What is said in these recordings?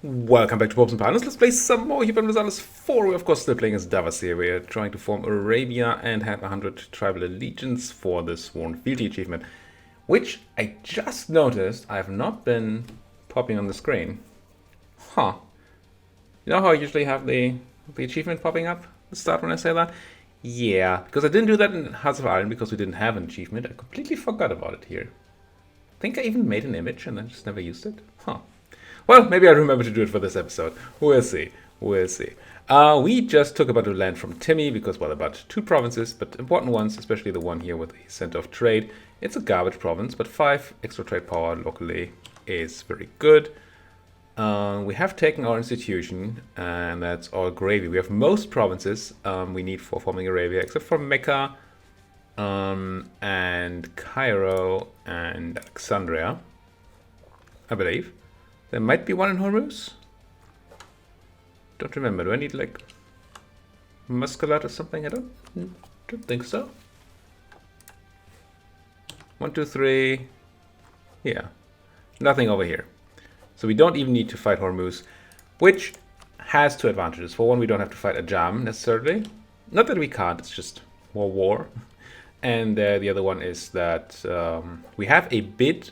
Welcome back to Popes and Partners. Let's play some more Europa Universalis IV. We're of course still playing as Dawasir. We're trying to form Arabia and have 100 tribal allegiance for the Sworn Fealty achievement, which I just noticed I have not been popping on the screen. Huh. You know how I usually have the achievement popping up at the start when I say that? Yeah, because I didn't do that in Hearts of Iron because we didn't have an achievement. I completely forgot about it here. I think I even made an image and then just never used it. Huh. Well, maybe I remember to do it for this episode. We'll see. We'll see. We just took a bunch of land from Timmy because, well, about 2 provinces, but important ones, especially the one here with the center of trade. It's a garbage province, but 5 extra trade power locally is very good. We have taken our institution, and that's all gravy. We have most provinces we need for forming Arabia, except for Mecca, and Cairo, and Alexandria, I believe. There might be one in Hormuz. Don't remember. Do I need like Muscat or something? I don't think so. 1, 2, 3. Yeah, nothing over here. So we don't even need to fight Hormuz, which has 2 advantages. For one, we don't have to fight Ajam necessarily. Not that we can't. It's just more war. And the other one is that we have a bit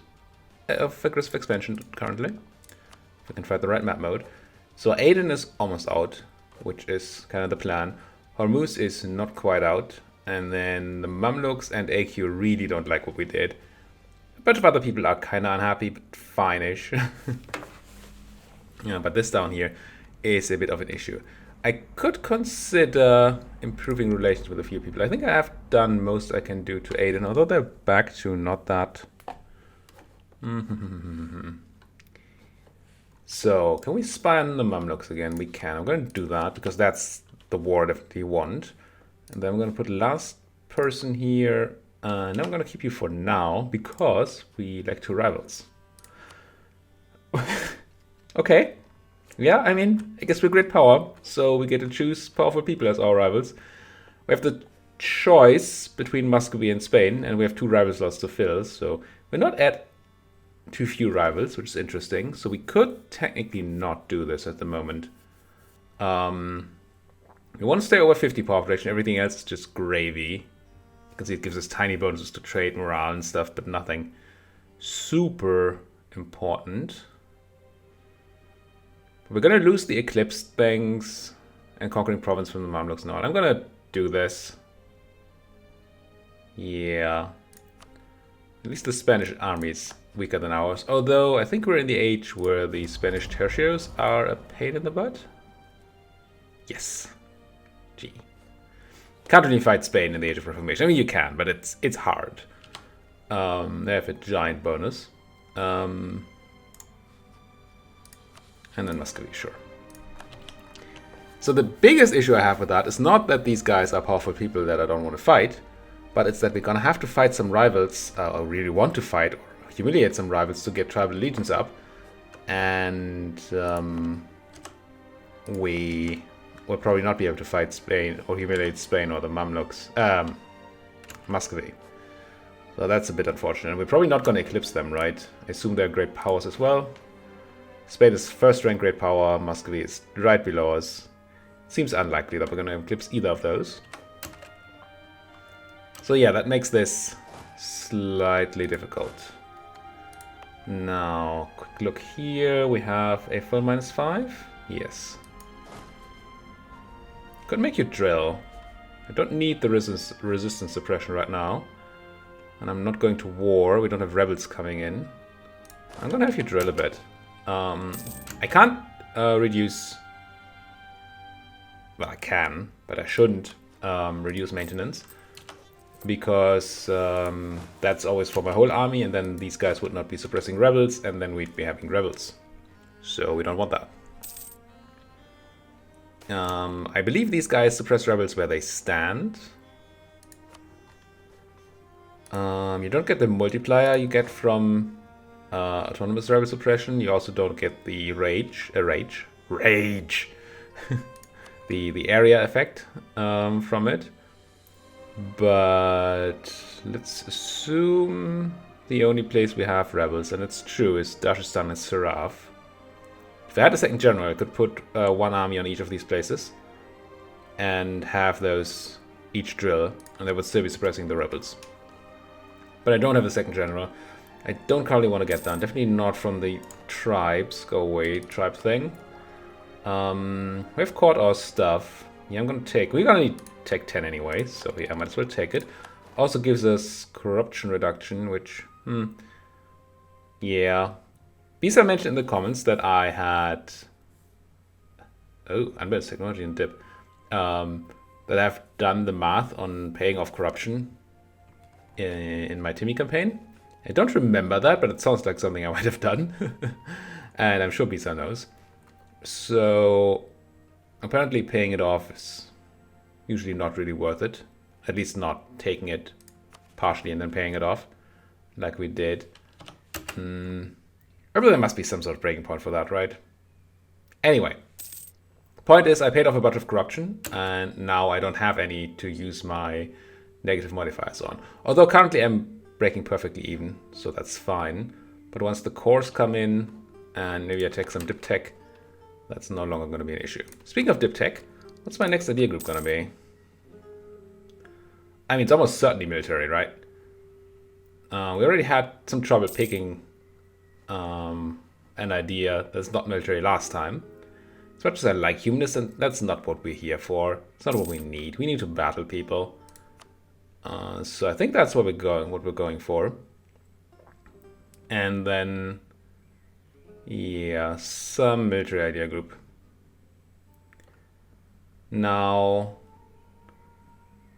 of aggressive expansion currently. If we can find the right map mode. So Aden is almost out, which is kind of the plan. Hormuz is not quite out. And then the Mamluks and AQ really don't like what we did. A bunch of other people are kind of unhappy, but fine-ish. Yeah, but this down here is a bit of an issue. I could consider improving relations with a few people. I think I have done most I can do to Aden, although they're back to not that. So, can we spy on the Mamluks again? We can. I'm going to do that because that's the war I definitely want. And then I'm going to put last person here. And I'm going to keep you for now because we like 2 rivals. Okay. Yeah, I mean, I guess we're great power. So we get to choose powerful people as our rivals. We have the choice between Muscovy and Spain. And we have 2 rival slots to fill. So we're not at too few rivals, which is interesting. So we could technically not do this at the moment. We want to stay over 50 population. Everything else is just gravy. You can see it gives us tiny bonuses to trade, morale and stuff, but nothing super important. But we're going to lose the eclipsed things and conquering province from the Mamluks now. And I'm going to do this. Yeah. At least the Spanish army is weaker than ours. Although, I think we're in the age where the Spanish tertiaries are a pain in the butt. Yes. Gee. Can't really fight Spain in the Age of Reformation. I mean, you can, but it's hard. They have a giant bonus. And then Muscovy, sure. So the biggest issue I have with that is not that these guys are powerful people that I don't want to fight, but it's that we're going to have to fight some rivals, or really want to fight, or humiliate some rivals to get tribal allegiance up. And we will probably not be able to fight Spain, or humiliate Spain, or the Mamluks, Muscovy. So that's a bit unfortunate. And we're probably not going to eclipse them, right? I assume they're great powers as well. Spain is first rank great power, Muscovy is right below us. Seems unlikely that we're going to eclipse either of those. So yeah, that makes this slightly difficult. Now, quick look here. We have a full -5. Yes. Could make you drill. I don't need the resistance suppression right now. And I'm not going to war. We don't have rebels coming in. I'm going to have you drill a bit. I can't reduce... Well, I can, but I shouldn't reduce maintenance. Because that's always for my whole army, and then these guys would not be suppressing rebels, and then we'd be having rebels. So we don't want that. I believe these guys suppress rebels where they stand. You don't get the multiplier you get from autonomous rebel suppression. You also don't get the rage. the area effect from it. But let's assume the only place we have rebels, and it's true, is Dashistan and Saraf. If I had a second general, I could put one army on each of these places and have those each drill, and they would still be suppressing the rebels. But I don't have a second general. I don't currently want to get done. Definitely not from the tribes. Go away, tribe thing. We've caught our stuff. Yeah, I'm gonna take... We're gonna need take 10 anyway, so yeah, I might as well take it. Also gives us corruption reduction, which... yeah. Bisa mentioned in the comments that I had... Oh, unbalanced technology and dip. That I've done the math on paying off corruption in my Timmy campaign. I don't remember that, but it sounds like something I might have done. And I'm sure Bisa knows. So, apparently paying it off is usually not really worth it. At least not taking it partially and then paying it off, like we did. Probably there must be some sort of breaking point for that, right? Anyway, point is I paid off a bunch of corruption, and now I don't have any to use my negative modifiers on. Although currently I'm breaking perfectly even, so that's fine. But once the cores come in, and maybe I take some dip tech, that's no longer going to be an issue. Speaking of dip tech, what's my next idea group going to be? I mean, it's almost certainly military, right? We already had some trouble picking an idea that's not military last time. As much as I like humanness, and that's not what we're here for. It's not what we need. We need to battle people. So I think that's what we're going for. And then, yeah, some military idea group. Now,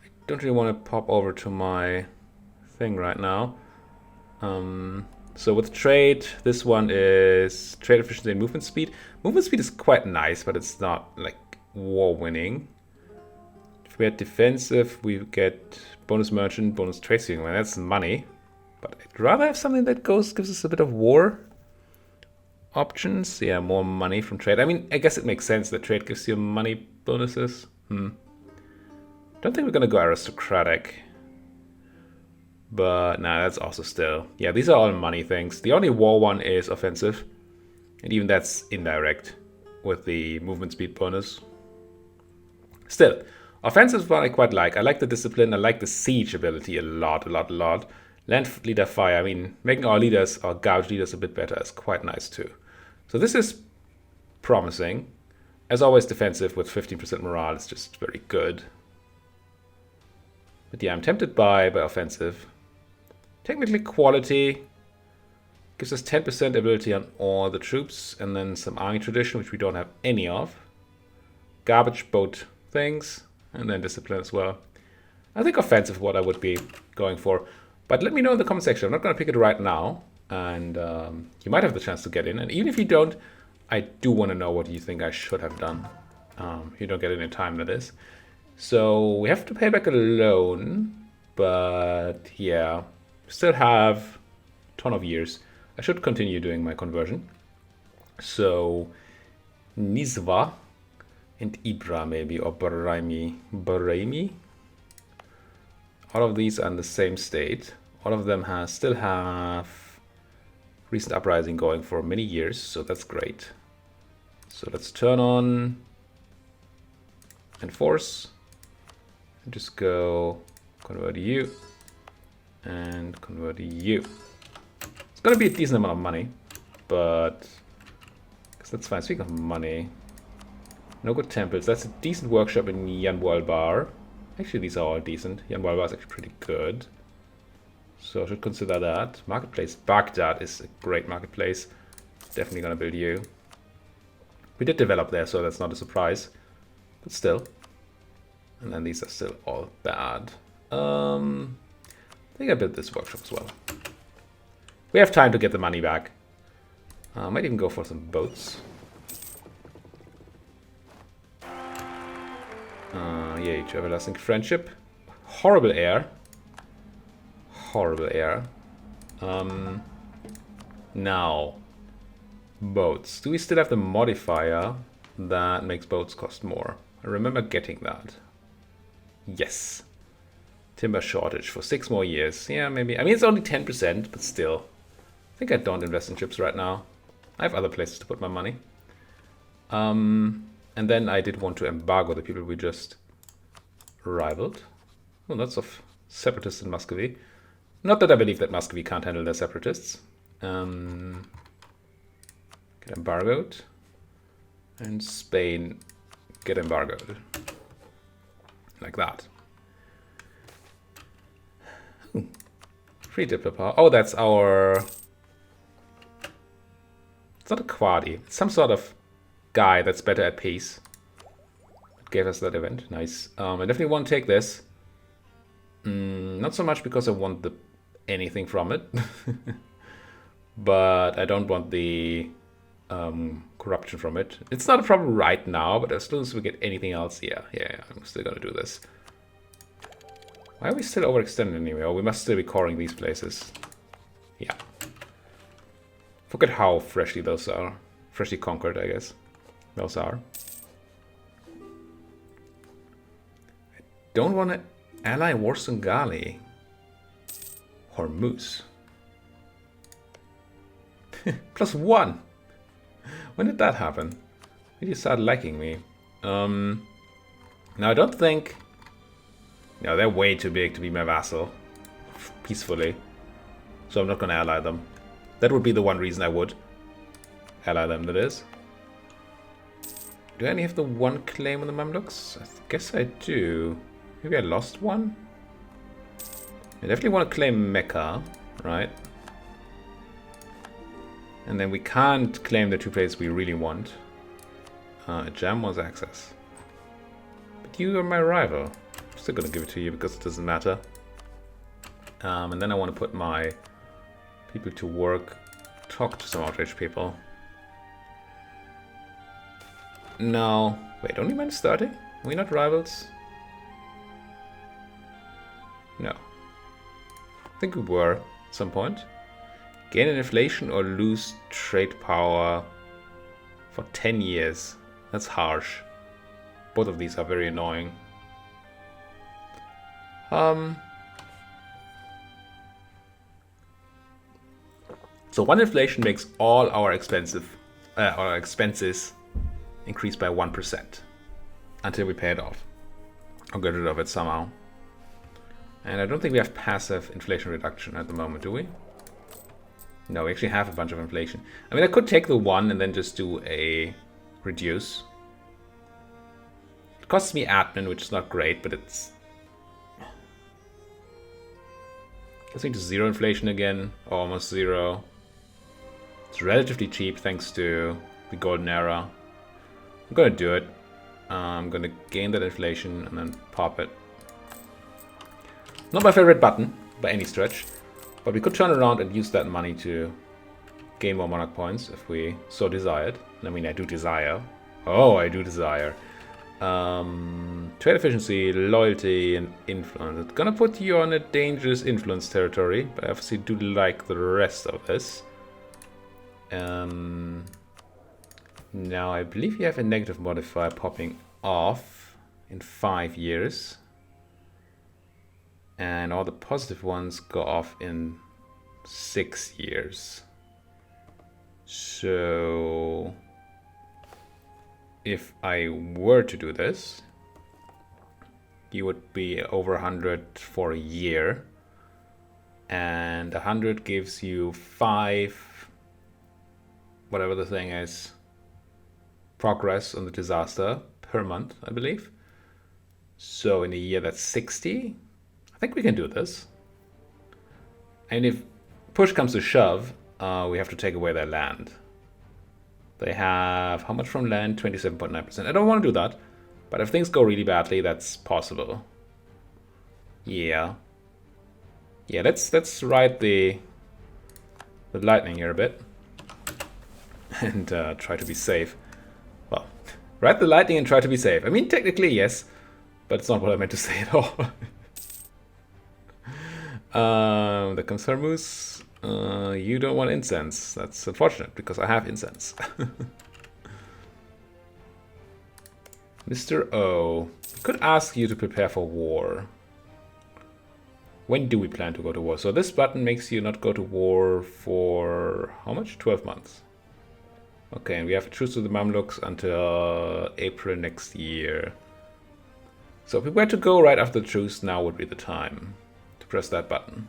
I don't really want to pop over to my thing right now. So with trade, this one is trade efficiency and movement speed. Movement speed is quite nice, but it's not like war winning. If we had defensive, we get bonus merchant, bonus tracing. Well, that's money. But I'd rather have something that gives us a bit of war options. Yeah, more money from trade. I mean, I guess it makes sense that trade gives you money bonuses. Don't think we're gonna go aristocratic. But nah, that's also still... Yeah, these are all money things. The only war one is offensive. And even that's indirect with the movement speed bonus. Still, offensive is what I quite like. I like the discipline. I like the siege ability a lot. Land leader fire. I mean, making our leaders, our gouge leaders a bit better is quite nice too. So this is promising. As always, defensive with 15% morale is just very good. But yeah, I'm tempted by offensive. Technically quality gives us 10% ability on all the troops, and then some army tradition, which we don't have any of. Garbage boat things, and then discipline as well. I think offensive is what I would be going for. But let me know in the comment section. I'm not going to pick it right now, and you might have the chance to get in. And even if you don't, I do want to know what you think I should have done. You don't get it in time, that is. So we have to pay back a loan, but yeah, still have a ton of years. I should continue doing my conversion. So Nizwa and Ibra maybe, or Barami. All of these are in the same state. All of them still have recent uprising going for many years, so that's great. So let's turn on enforce. Just go convert you and convert you. It's gonna be a decent amount of money, but that's fine. Speaking of money, no good temples. That's a decent workshop in Yanwalbar. Actually, these are all decent. Yanwalbar is actually pretty good, so I should consider that. Marketplace Baghdad is a great marketplace. Definitely gonna build you. We did develop there, so that's not a surprise, but still. And then these are still all bad. I think I built this workshop as well. We have time to get the money back. Might even go for some boats. Yay, everlasting friendship. Horrible air. Horrible air. Now, boats. Do we still have the modifier that makes boats cost more? I remember getting that. Yes. Timber shortage for 6 more years. Yeah, maybe. I mean, it's only 10%, but still. I think I don't invest in ships right now. I have other places to put my money. And then I did want to embargo the people we just rivaled. Oh, lots of separatists in Muscovy. Not that I believe that Muscovy can't handle their separatists. Get embargoed. And Spain get embargoed. Like that. Ooh. Free diplomat power. Oh, that's our... It's not a quadi. It's some sort of guy that's better at peace. It gave us that event. Nice. I definitely want to take this. Not so much because I want anything from it. But I don't want the corruption from it. It's not a problem right now, but as soon as we get anything else, yeah, I'm still gonna do this. Why are we still overextended anyway? Oh, we must still be coring these places. Yeah. Forget how freshly those are. Freshly conquered, I guess. Those are. I don't want to ally Warsangali. Hormuz. +1. When did that happen? When did you start liking me? Now I don't think... No, they're way too big to be my vassal. Peacefully. So I'm not going to ally them. That would be the one reason I would ally them, that is. Do I only have the one claim on the Mamluks? I guess I do. Maybe I lost one? I definitely want to claim Mecca, right? And then we can't claim the two places we really want. Jam wants access. But you are my rival. I'm still gonna give it to you because it doesn't matter. And then I want to put my people to work. Talk to some outraged people. No. Wait, only men starting? Are we not rivals? No. I think we were at some point. Gain an inflation or lose trade power for 10 years. That's harsh. Both of these are very annoying. So one inflation makes all our expenses increase by 1% until we pay it off or get rid of it somehow. And I don't think we have passive inflation reduction at the moment, do we? No, we actually have a bunch of inflation. I mean, I could take the 1 and then just do a reduce. It costs me admin, which is not great, but it's... Gets me to 0 inflation again, or almost 0. It's relatively cheap thanks to the golden era. I'm gonna do it. I'm gonna gain that inflation and then pop it. Not my favorite button, by any stretch. But we could turn around and use that money to gain more monarch points if we so desired. I mean, I do desire. Oh, I do desire. Trade efficiency, loyalty, and influence. It's gonna put you on a dangerous influence territory, but I obviously do like the rest of this. Now, I believe you have a negative modifier popping off in 5 years. And all the positive ones go off in 6 years. So if I were to do this, you would be over 100 for a year. And 100 gives you 5, whatever the thing is, progress on the disaster per month, I believe. So in a year that's 60. I think we can do this. And if push comes to shove, we have to take away their land. They have how much from land? 27.9%. I don't want to do that, but if things go really badly, that's possible. Yeah. Yeah, let's ride the lightning here a bit. And try to be safe. Well, ride the lightning and try to be safe. I mean, technically, yes, but it's not what I meant to say at all. There comes Hormuz. You don't want incense. That's unfortunate because I have incense. Mr. O. I could ask you to prepare for war. When do we plan to go to war? So this button makes you not go to war for how much? 12 months. Okay, and we have a truce with the Mamluks until April next year. So if we were to go right after the truce, now would be the time to press that button.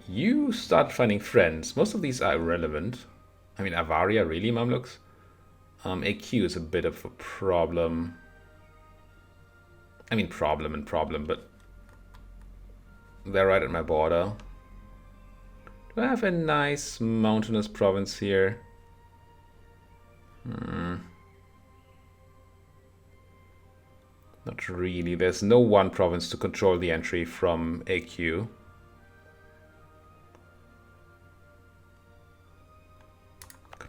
You start finding friends. Most of these are irrelevant. I mean, Avaria, really, Mamluks? AQ is a bit of a problem. I mean, problem and problem, but they're right at my border. Do I have a nice mountainous province here? Not really. There's no one province to control the entry from AQ.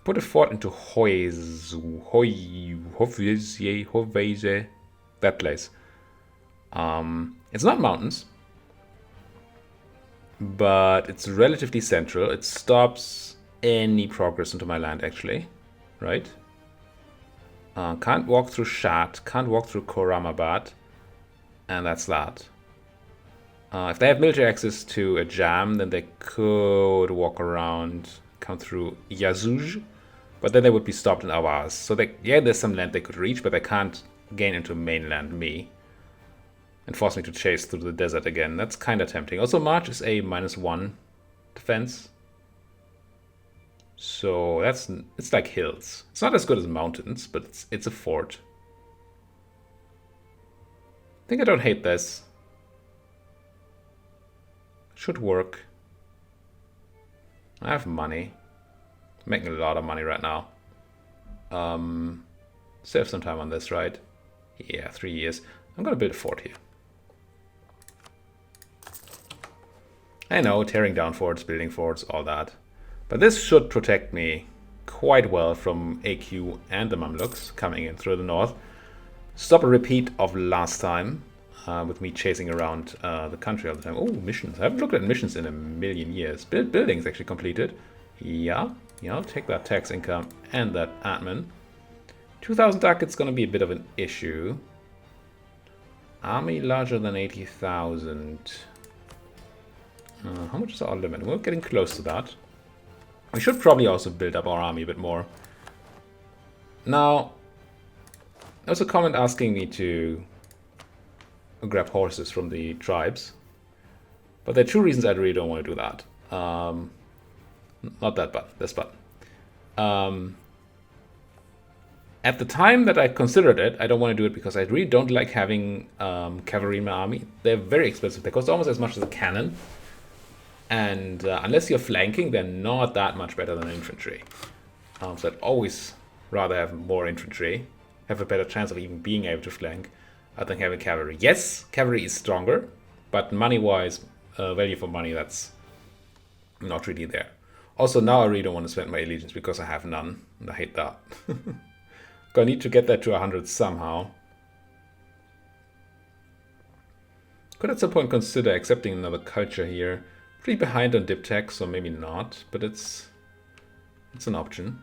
Put a fort into Hoveze, that place. It's not mountains, but it's relatively central. It stops any progress into my land, actually, right? Can't walk through Shat, can't walk through Koramabad, and that's that. If they have military access to a jam, then they could walk around, come through Yazuj, but then they would be stopped in Awaz. So yeah, there's some land they could reach, but they can't gain into mainland me and force me to chase through the desert again. That's kind of tempting. Also, March is a -1 defense. So it's like hills. It's not as good as mountains, but it's a fort. I think I don't hate this. Should work. I have money. I'm making a lot of money right now. Save some time on this, right? Yeah, 3 years. I'm gonna build a fort here. I know, tearing down forts, building forts, all that. But this should protect me quite well from AQ and the Mamluks coming in through the north. Stop a repeat of last time with me chasing around the country all the time. Oh, missions. I haven't looked at missions in a million years. Buildings actually completed. Yeah, I'll take that tax income and that admin. 2,000 ducats going to be a bit of an issue. Army larger than 80,000. How much is our limit? We're getting close to that. We should probably also build up our army a bit more. Now, there was a comment asking me to grab horses from the tribes. But there are 2 reasons I really don't want to do that. Not that button, this button. At the time that I considered it, I don't want to do it because I really don't like having cavalry in my army. They're very expensive. They cost almost as much as a cannon. And unless you're flanking, they're not that much better than infantry. So I'd always rather have more infantry, have a better chance of even being able to flank, than having cavalry. Yes, cavalry is stronger, but money-wise, value for money, that's not really there. Also, now I really don't want to spend my allegiance because I have none, and I hate that. Gonna need to get that to 100 somehow. Could at some point consider accepting another culture here. Pretty behind on dip tech, so maybe not, but it's an option.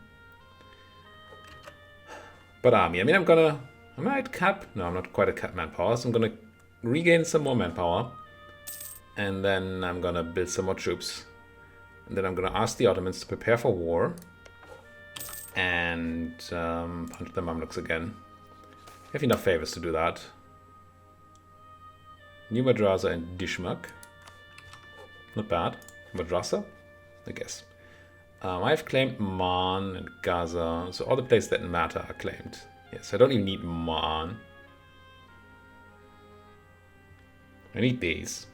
But army, I mean, I might cap, no, I'm not quite at cap manpower, so I'm gonna regain some more manpower, and then I'm gonna build some more troops, and then I'm gonna ask the Ottomans to prepare for war, and punch the Mamluks again. I have enough favors to do that. New Madrasa and Dishmak. Not bad. Madrasa, I guess. I've claimed Man and Gaza, so all the places that matter are claimed. Yes, I don't even need Man. I need these.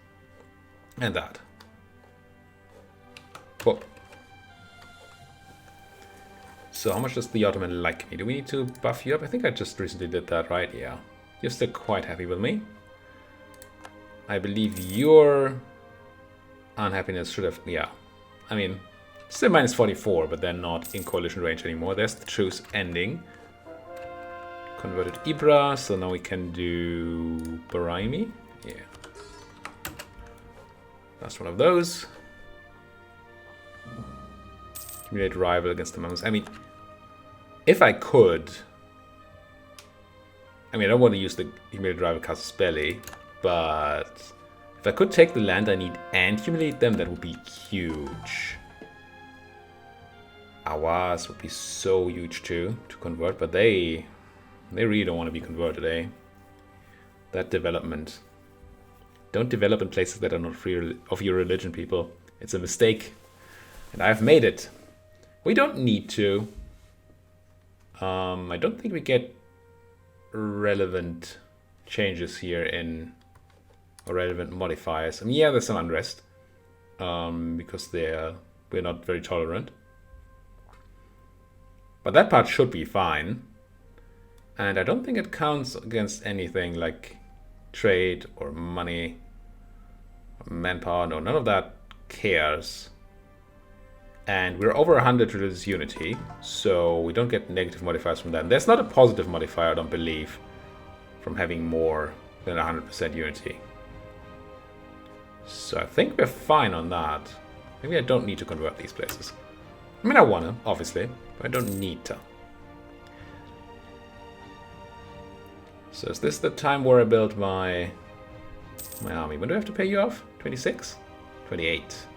And that. Whoa. So how much does the Ottoman like me? Do we need to buff you up? I think I just recently did that, right? Yeah. You're still quite happy with me. I believe your unhappiness should have, yeah. I mean, still -44, but they're not in coalition range anymore. There's the truce ending. Converted Ibra, so now we can do Baraimi. Yeah. That's one of those. Accumulate rival against the Mamluks. I mean, if I could, I mean, I don't want to use the accumulated rival Casus Belli, but if I could take the land I need and humiliate them, that would be huge. Ours would be so huge too to convert, but they really don't want to be converted, eh? That development. Don't develop in places that are not free of your religion, people. It's a mistake. And I've made it. We don't need to. I don't think we get relevant changes here in, or relevant modifiers. I mean, yeah, there's some unrest. Because we're not very tolerant. But that part should be fine. And I don't think it counts against anything like trade or money, or manpower. No, none of that cares. And we're over 100 religious unity, so we don't get negative modifiers from that. There's not a positive modifier, I don't believe, from having more than 100% unity. So I think we're fine on that. Maybe I don't need to convert these places. I mean, I want to, obviously, but I don't need to. So is this the time where I build my army? When do I have to pay you off? 26? 28.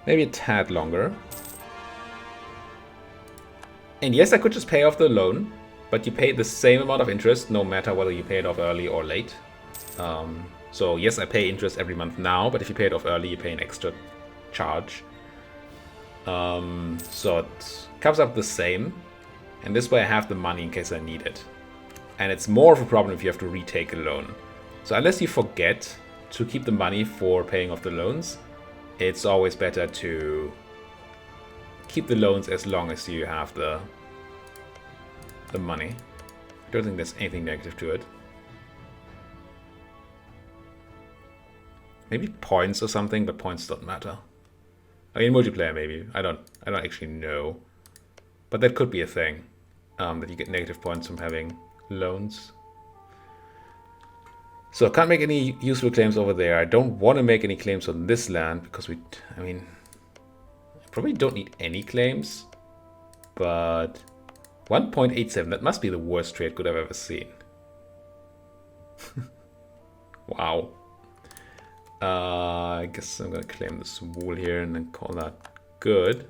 Maybe a tad longer. And yes, I could just pay off the loan, but you pay the same amount of interest no matter whether you pay it off early or late. So yes, I pay interest every month now, but if you pay it off early, you pay an extra charge. So it comes up the same. And this way I have the money in case I need it. And it's more of a problem if you have to retake a loan. So unless you forget to keep the money for paying off the loans, it's always better to keep the loans as long as you have the money. I don't think there's anything negative to it. Maybe points or something, but points don't matter. I mean, multiplayer maybe. I don't actually know. But that could be a thing. That you get negative points from having loans. So I can't make any useful claims over there. I don't want to make any claims on this land because I probably don't need any claims. But 1.87, that must be the worst trade good I've ever seen. Wow. I guess I'm going to claim this wool here and then call that good.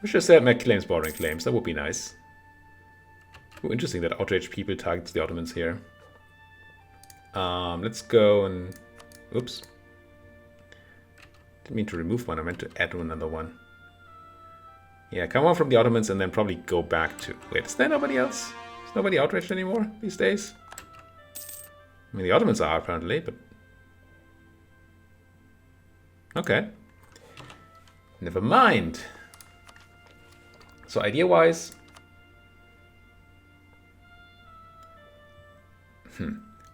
I should have said my claims bordering claims. That would be nice. Ooh, interesting that outraged people targets the Ottomans here. Let's go and... Oops. Didn't mean to remove one. I meant to add another one. Yeah, come on from the Ottomans and then probably go back to... Wait, is there nobody else? Is nobody outraged anymore these days? I mean, the Ottomans are apparently, but... Okay. Never mind. So idea-wise...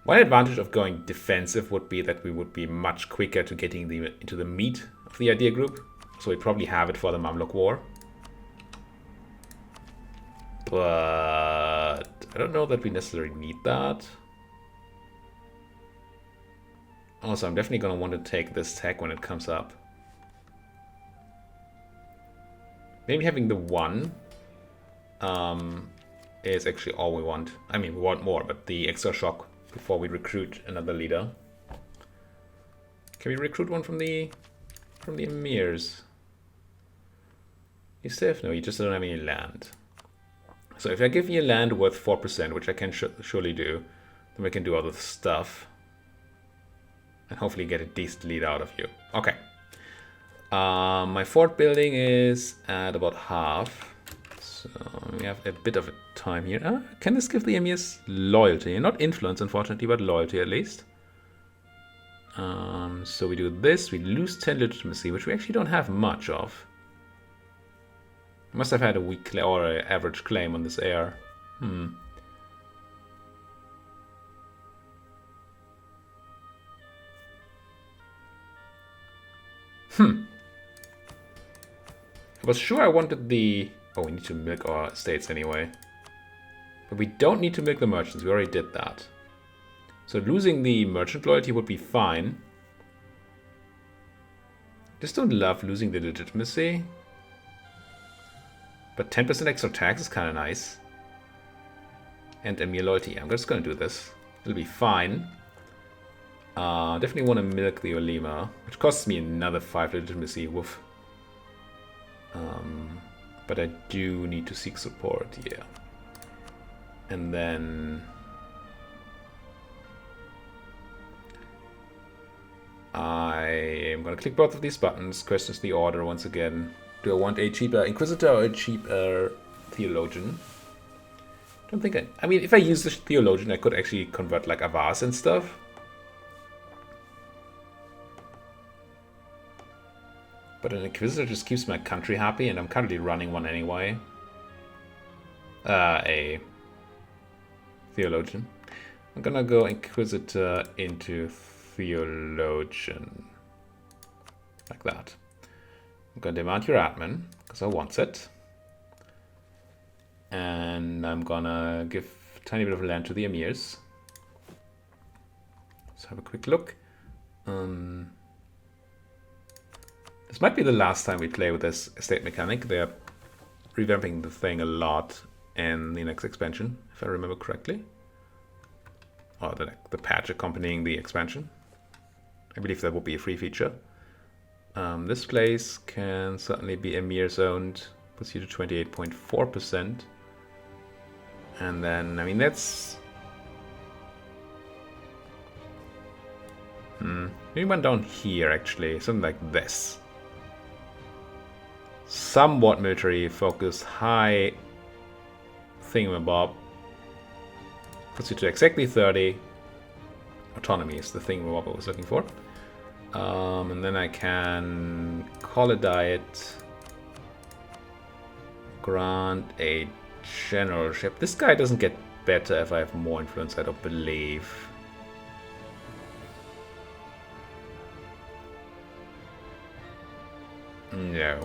One advantage of going defensive would be that we would be much quicker to getting into the meat of the idea group. So we'd probably have it for the Mamluk War. But I don't know that we necessarily need that. Also, I'm definitely going to want to take this tech when it comes up. Maybe having the one is actually all we want. I mean, we want more, but the extra shock before we recruit another leader. Can we recruit one from the emirs? Yusuf? No, you just don't have any land. So if I give you land worth 4%, which I can surely do, then we can do other stuff. And hopefully get a decent lead out of you. Okay. My fort building is at about half. So we have a bit of a time here. Can this give the emirs loyalty? Not influence, unfortunately, but loyalty at least. So we do this. We lose 10 legitimacy, which we actually don't have much of. Must have had a weak or an average claim on this heir. I was sure I wanted the... Oh, we need to milk our estates anyway. But we don't need to milk the merchants. We already did that. So losing the merchant loyalty would be fine. Just don't love losing the legitimacy. But 10% extra tax is kind of nice. And emir loyalty. I'm just going to do this. It'll be fine. Definitely want to milk the Olima, which costs me another 5 legitimacy. Woof. But I do need to seek support, yeah. And then I am going to click both of these buttons. Questions the order once again. Do I want a cheaper Inquisitor or a cheaper Theologian? Don't think I mean, if I use the Theologian, I could actually convert like Avars and stuff. But an Inquisitor just keeps my country happy, and I'm currently running one anyway. A Theologian. I'm gonna go Inquisitor into Theologian. Like that. I'm gonna demand your admin, because I want it. And I'm gonna give a tiny bit of land to the Emirs. Let's have a quick look. This might be the last time we play with this estate mechanic. They're revamping the thing a lot in the next expansion, if I remember correctly. Or the patch accompanying the expansion. I believe that would be a free feature. This place can certainly be Emir's owned. Puts you to 28.4%. And then, I mean, that's... maybe one down here, actually. Something like this. Somewhat military focus, high thingamabob. Puts you to exactly 30. Autonomy is the thingamabob I was looking for. And then I can call a diet. Grant a generalship. This guy doesn't get better if I have more influence, I don't believe. No.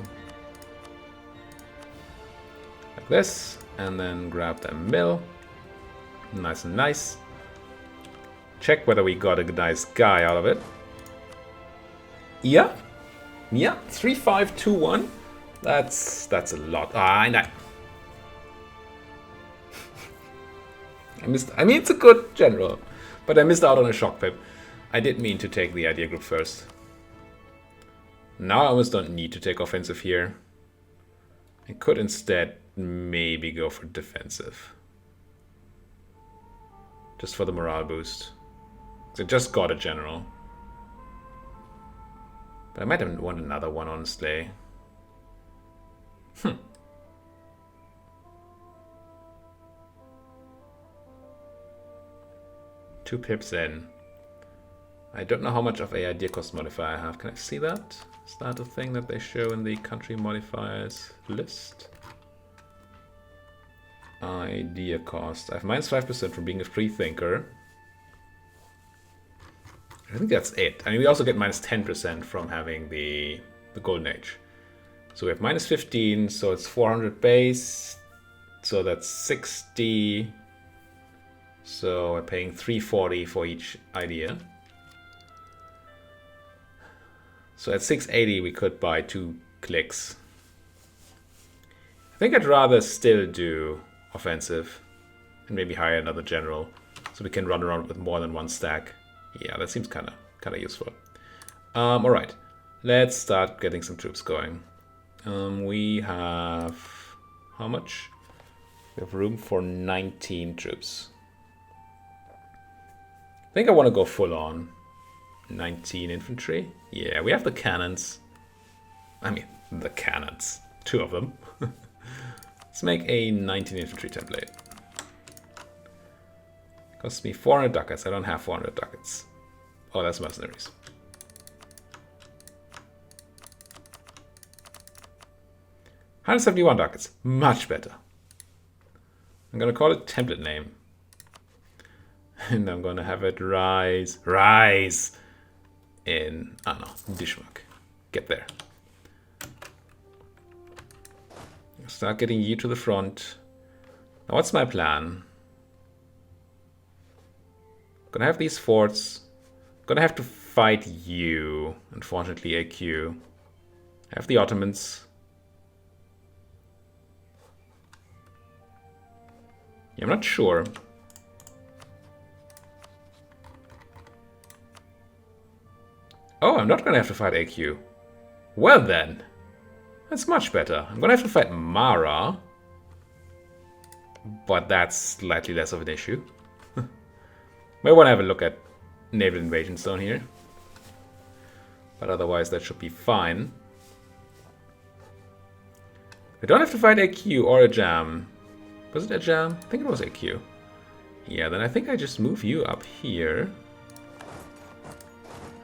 Like this, and then grab the mill. Nice and nice. Check whether we got a nice guy out of it. Yeah. Yeah, 3-5-2-1. That's a lot. I know. I mean, it's a good general, but I missed out on a shock pip. I did mean to take the idea group first. Now I almost don't need to take offensive here. I could instead maybe go for defensive. Just for the morale boost. So I just got a general. But I might have want another one, honestly. 2 pips in. I don't know how much of a idea cost modifier I have. Can I see that? Is that a thing that they show in the country modifiers list? Idea cost. I have minus 5% from being a free thinker. I think that's it. I mean, we also get minus 10% from having the Golden Age. So we have minus 15, so it's 400 base. So that's 60. So we're paying 340 for each idea. So at 680 we could buy 2 clicks. I think I'd rather still do offensive and maybe hire another general so we can run around with more than one stack. Yeah, that seems kind of useful. All right, let's start getting some troops going. We have how much? We have room for 19 troops. I think I want to go full on. 19 infantry. Yeah, we have the cannons. I mean, the cannons. 2 of them. Let's make a 19 infantry template. Costs me 400 ducats. I don't have 400 ducats. Oh, that's mercenaries. $171 ducats. Much better. I'm gonna call it template name. And I'm gonna have it rise in, I don't know, Dishmark. Get there. Start getting you to the front. Now what's my plan? I'm gonna have these forts. I'm gonna have to fight you. Unfortunately, AQ. I have the Ottomans. Yeah, I'm not sure. Oh, I'm not gonna have to fight AQ. Well then. That's much better. I'm gonna have to fight Mara. But that's slightly less of an issue. May want to have a look at Naval Invasion Zone here. But otherwise that should be fine. I don't have to fight AQ or a jam. Was it a jam? I think it was AQ. Yeah, then I think I just move you up here.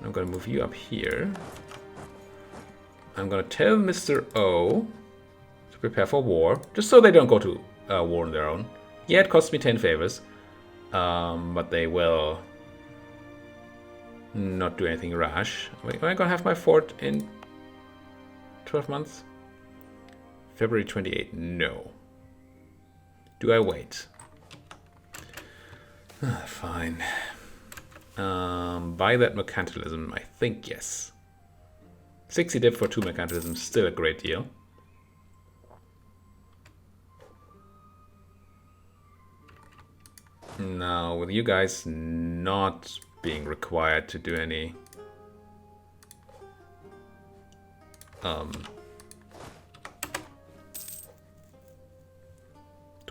I'm gonna move you up here. I'm gonna tell Mr. O to prepare for war, just so they don't go to war on their own. Yeah, it costs me 10 favors, but they will not do anything rash. Am I gonna have my fort in 12 months? February 28th, no. Do I wait? Fine. Buy that mercantilism, I think yes. 60 dip for 2 mercantilism, still a great deal. Now, with you guys not being required to do any to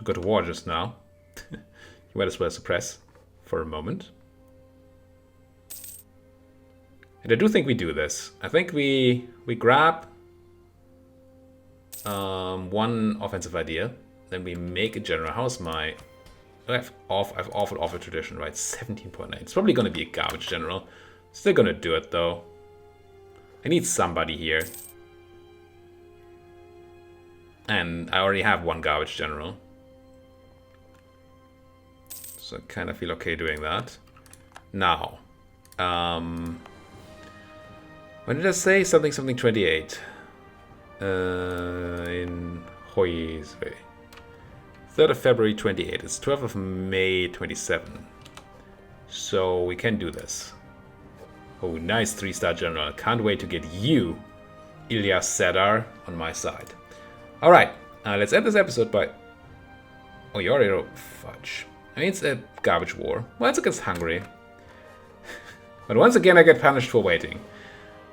go to war just now, you might as well suppress for a moment. And I do think we do this. I think we grab one offensive idea, then we make a general. How's my... I've awful off a tradition, right? 17.9. It's probably going to be a garbage general. Still going to do it, though. I need somebody here. And I already have one garbage general. So I kind of feel okay doing that. Now. When did I say? Something 28. In Hoy's way. 3rd of February 28. It's 12th of May 27. So we can do this. Oh, nice 3-star general. Can't wait to get you, Ilyas Sedar, on my side. Alright, let's end this episode by... Oh, you already wrote fudge. I mean, it's a garbage war. Well, it's against Hungary. But once again, I get punished for waiting.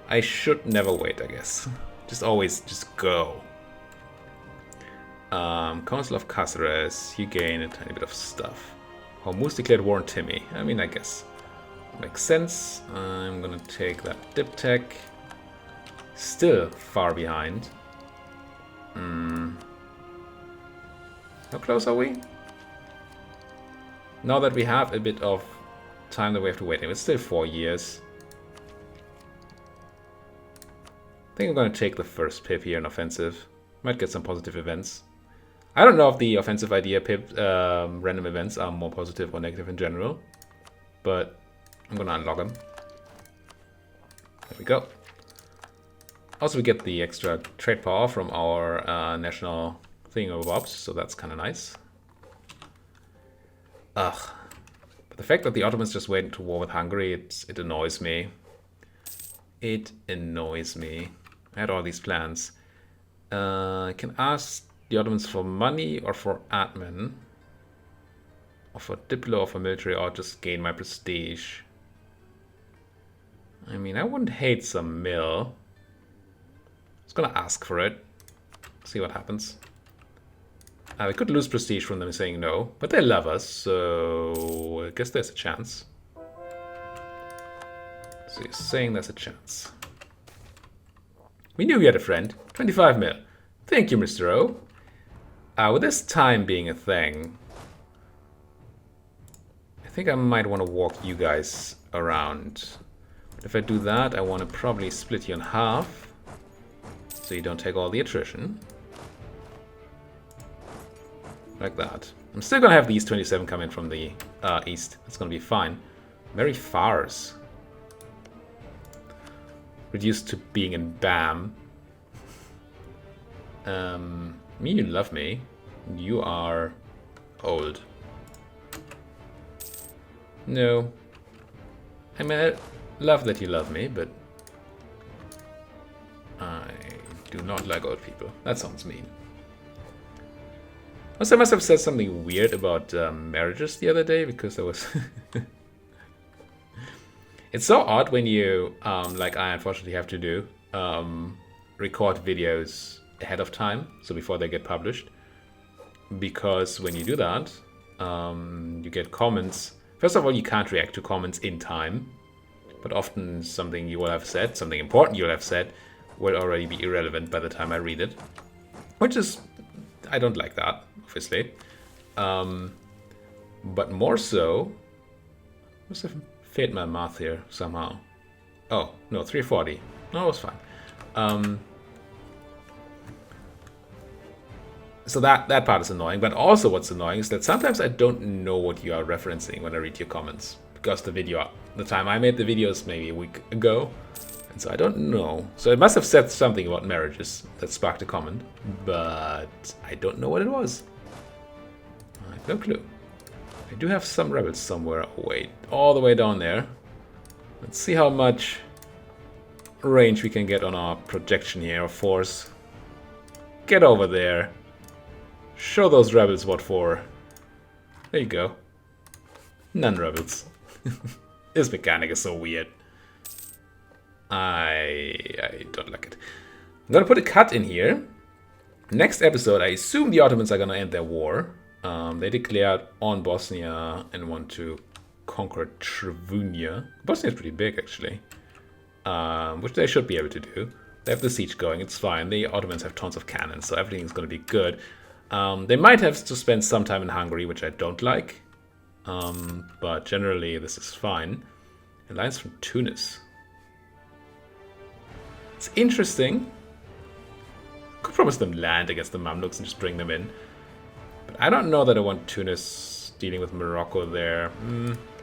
I should never wait, I guess. Just always just go. Council of Cáceres, you gain a tiny bit of stuff. Hormuz declared war on Timmy. I mean, I guess. Makes sense. I'm gonna take that dip tech. Still far behind. How close are we? Now that we have a bit of time that we have to wait, it's still 4 years. I think I'm gonna take the first pip here in offensive. Might get some positive events. I don't know if the offensive idea pip random events are more positive or negative in general, but I'm gonna unlock them. There we go. Also, we get the extra trade power from our national thingamabobs, so that's kind of nice. Ugh. But the fact that the Ottomans just went to war with Hungary, it annoys me. It annoys me. I had all these plans. I can ask the Ottomans for money or for admin. Or for diplo or for military, or just gain my prestige. I mean, I wouldn't hate some mill. I was gonna ask for it. See what happens. We could lose prestige from them saying no, but they love us, so I guess there's a chance. So you're saying there's a chance. We knew we had a friend. 25 mil. Thank you, Mr. O. With this time being a thing, I think I might want to walk you guys around. But if I do that, I want to probably split you in half, so you don't take all the attrition. Like that. I'm still going to have these 27 come in from the east. That's going to be fine. Very fars. Reduced to being in BAM. Me, you love me. You are old. No. I mean, I love that you love me, but I do not like old people. That sounds mean. Also, I must have said something weird about marriages the other day, because there was... It's so odd when you, like I unfortunately have to do, record videos ahead of time, so before they get published. Because when you do that, you get comments. First of all, you can't react to comments in time, but often something you will have said, something important you'll have said, will already be irrelevant by the time I read it. Which is, I don't like that, obviously. But more so, must have failed my math here somehow. Oh, no, 340. No, it was fine. So that part is annoying, but also what's annoying is that sometimes I don't know what you are referencing when I read your comments. Because the time I made the video is maybe a week ago, and so I don't know. So it must have said something about marriages that sparked a comment, but I don't know what it was. I have no clue. I do have some rebels somewhere. Wait, all the way down there. Let's see how much range we can get on our projection here, of force. Get over there. Show those rebels what for. There you go. None rebels. This mechanic is so weird. I don't like it. I'm gonna put a cut in here. Next episode, I assume the Ottomans are gonna end their war. They declared on Bosnia and want to conquer Travunia. Bosnia is pretty big, actually. Which they should be able to do. They have the siege going, it's fine. The Ottomans have tons of cannons, so everything's gonna be good. They might have to spend some time in Hungary, which I don't like. But generally, this is fine. Alliance from Tunis. It's interesting. Could promise them land against the Mamluks and just bring them in. But I don't know that I want Tunis dealing with Morocco there.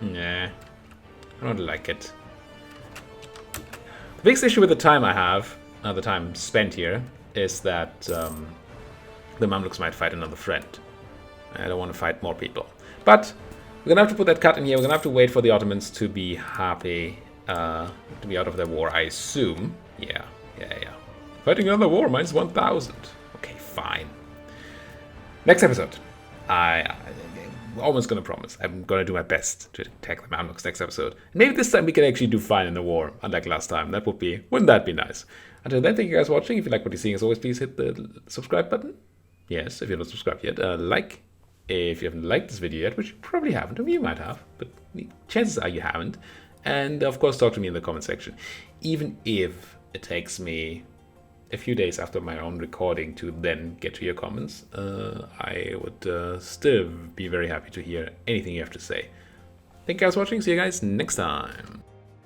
Nah. I don't like it. The biggest issue with the time I have, the time spent here, is that the Mamluks might fight another friend. I don't want to fight more people. But we're going to have to put that cut in here. We're going to have to wait for the Ottomans to be happy, to be out of their war, I assume. Yeah. Fighting another war, minus 1,000. Okay, fine. Next episode. I'm almost going to promise. I'm going to do my best to attack the Mamluks next episode. Maybe this time we can actually do fine in the war, unlike last time. Wouldn't that be nice? Until then, thank you guys for watching. If you like what you're seeing, as always, please hit the subscribe button. Yes, if you're not subscribed yet. Like, if you haven't liked this video yet, which you probably haven't, or you might have, but chances are you haven't. And, of course, talk to me in the comment section. Even if it takes me a few days after my own recording to then get to your comments, I would still be very happy to hear anything you have to say. Thank you guys for watching. See you guys next time.